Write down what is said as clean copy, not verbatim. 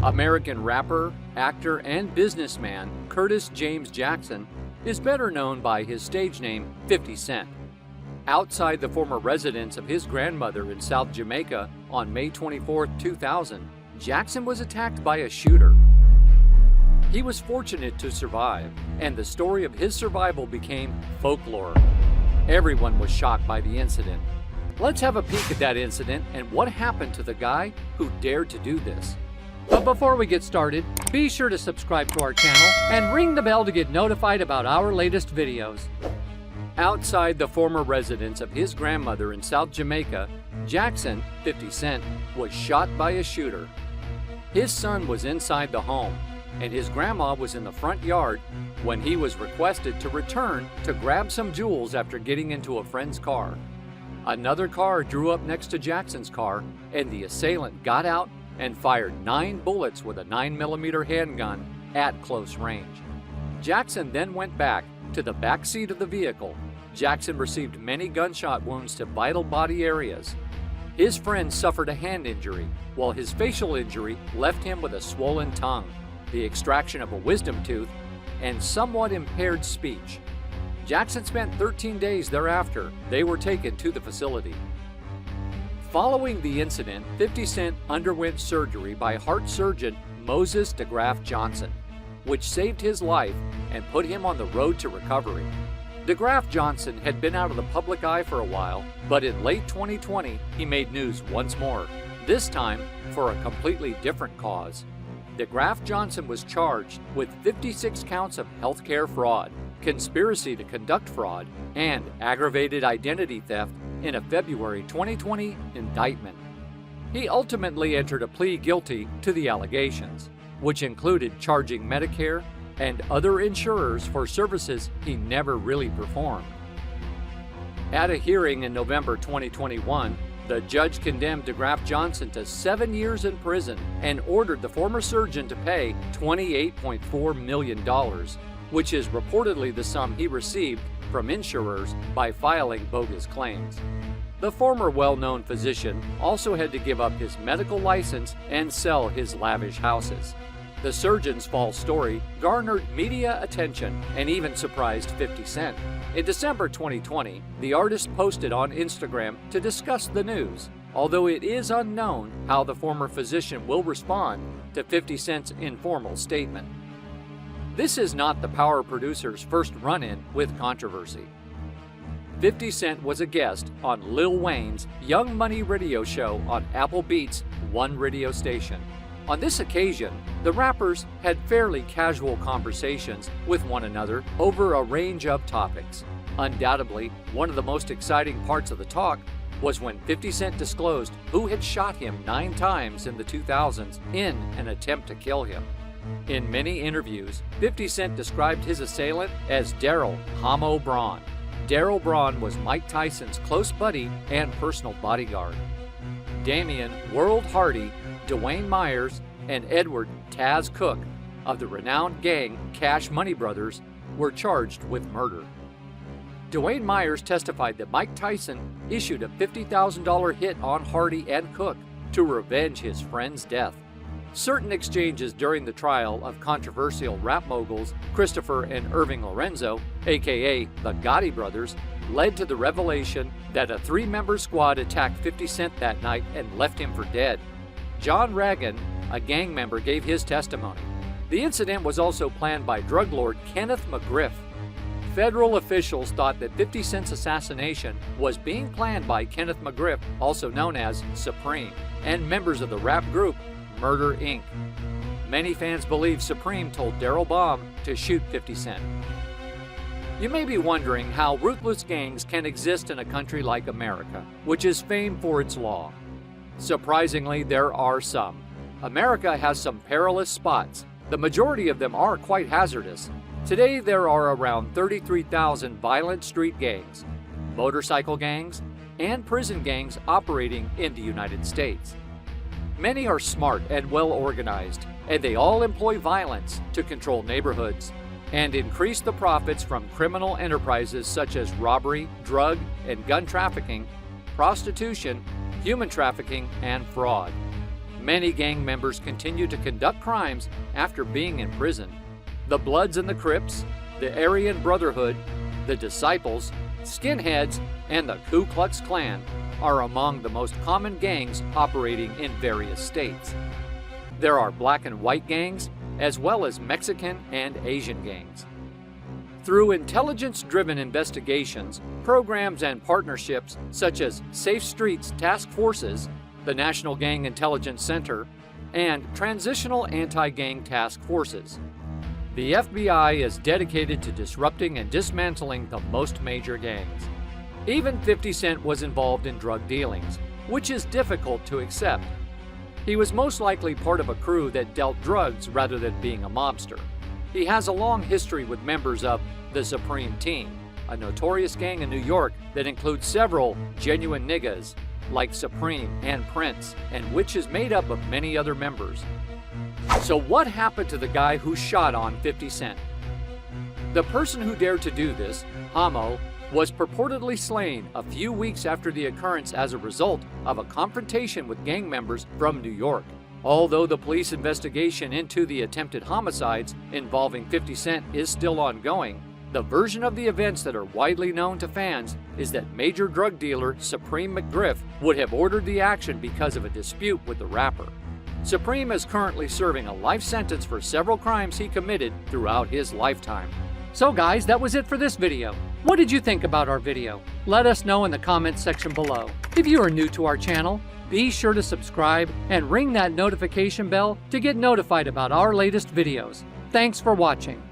American rapper, actor, and businessman Curtis James Jackson is better known by his stage name 50 Cent. Outside the former residence of his grandmother in South Jamaica on May 24, 2000, Jackson was attacked by a shooter. He was fortunate to survive, and the story of his survival became folklore. Everyone was shocked by the incident. Let's have a peek at that incident and what happened to the guy who dared to do this. But before we get started, be sure to subscribe to our channel and ring the bell to get notified about our latest videos. Outside the former residence of his grandmother in South Jamaica, Jackson, 50 Cent, was shot by a shooter. His son was inside the home, and his grandma was in the front yard when he was requested to return to grab some jewels after getting into a friend's car. Another car drew up next to Jackson's car, and the assailant got out and fired 9 bullets with a 9mm handgun at close range. Jackson then went back to the back seat of the vehicle. Jackson received many gunshot wounds to vital body areas. His friend suffered a hand injury, while his facial injury left him with a swollen tongue, the extraction of a wisdom tooth, and somewhat impaired speech. Jackson spent 13 days thereafter. They were taken to the facility. Following the incident, 50 Cent underwent surgery by heart surgeon Moses DeGraff Johnson, which saved his life and put him on the road to recovery. DeGraff Johnson had been out of the public eye for a while, but in late 2020, he made news once more, this time for a completely different cause. DeGraff Johnson was charged with 56 counts of healthcare fraud, conspiracy to conduct fraud, and aggravated identity theft in a February 2020 indictment. He ultimately entered a plea guilty to the allegations, which included charging Medicare and other insurers for services he never really performed. At a hearing in November 2021, the judge condemned DeGraff Johnson to 7 years in prison and ordered the former surgeon to pay $28.4 million, which is reportedly the sum he received from insurers by filing bogus claims. The former well-known physician also had to give up his medical license and sell his lavish houses. The surgeon's false story garnered media attention and even surprised 50 Cent. In December 2020, the artist posted on Instagram to discuss the news, although it is unknown how the former physician will respond to 50 Cent's informal statement. This is not the power producer's first run-in with controversy. 50 Cent was a guest on Lil Wayne's Young Money radio show on Apple Beats' One radio station. On this occasion, the rappers had fairly casual conversations with one another over a range of topics. Undoubtedly, one of the most exciting parts of the talk was when 50 Cent disclosed who had shot him 9 times in the 2000s in an attempt to kill him. In many interviews, 50 Cent described his assailant as Daryl Homo Braun. Daryl Braun was Mike Tyson's close buddy and personal bodyguard. Damian World Hardy, Dwayne Myers, and Edward Taz Cook of the renowned gang Cash Money Brothers were charged with murder. Dwayne Myers testified that Mike Tyson issued a $50,000 hit on Hardy and Cook to revenge his friend's death. Certain exchanges during the trial of controversial rap moguls Christopher and Irving Lorenzo, aka the Gotti brothers, led to the revelation that a 3-member squad attacked 50 Cent that night and left him for dead. John Ragan, a gang member, gave his testimony. The incident was also planned by drug lord Kenneth McGriff. Federal officials thought that 50 Cent's assassination was being planned by Kenneth McGriff, also known as Supreme, and members of the rap group Murder Inc. Many fans believe Supreme told Daryl Baum to shoot 50 Cent. You may be wondering how ruthless gangs can exist in a country like America, which is famed for its law. Surprisingly, there are some. America has some perilous spots. The majority of them are quite hazardous. Today, there are around 33,000 violent street gangs, motorcycle gangs, and prison gangs operating in the United States. Many are smart and well organized, and they all employ violence to control neighborhoods and increase the profits from criminal enterprises such as robbery, drug and gun trafficking, prostitution, human trafficking, and fraud. many gang members continue to conduct crimes after being in prison. The Bloods and the Crips, the Aryan Brotherhood, the Disciples, Skinheads, and the Ku Klux Klan are among the most common gangs operating in various states. There are black and white gangs, as well as Mexican and Asian gangs. Through intelligence-driven investigations, programs, and partnerships such as Safe Streets Task Forces, the National Gang Intelligence Center, and Transitional Anti-Gang Task Forces, the FBI is dedicated to disrupting and dismantling the most major gangs. Even 50 Cent was involved in drug dealings, which is difficult to accept. He was most likely part of a crew that dealt drugs rather than being a mobster. He has a long history with members of the Supreme Team, a notorious gang in New York that includes several genuine niggas like Supreme and Prince, and which is made up of many other members. So what happened to the guy who shot on 50 Cent? The person who dared to do this, Hamo, was purportedly slain a few weeks after the occurrence as a result of a confrontation with gang members from New York. Although the police investigation into the attempted homicides involving 50 Cent is still ongoing, the version of the events that are widely known to fans is that major drug dealer Supreme McGriff would have ordered the action because of a dispute with the rapper. Supreme is currently serving a life sentence for several crimes he committed throughout his lifetime. So guys, that was it for this video. What did you think about our video? Let us know in the comments section below. If you are new to our channel, be sure to subscribe and ring that notification bell to get notified about our latest videos. Thanks for watching.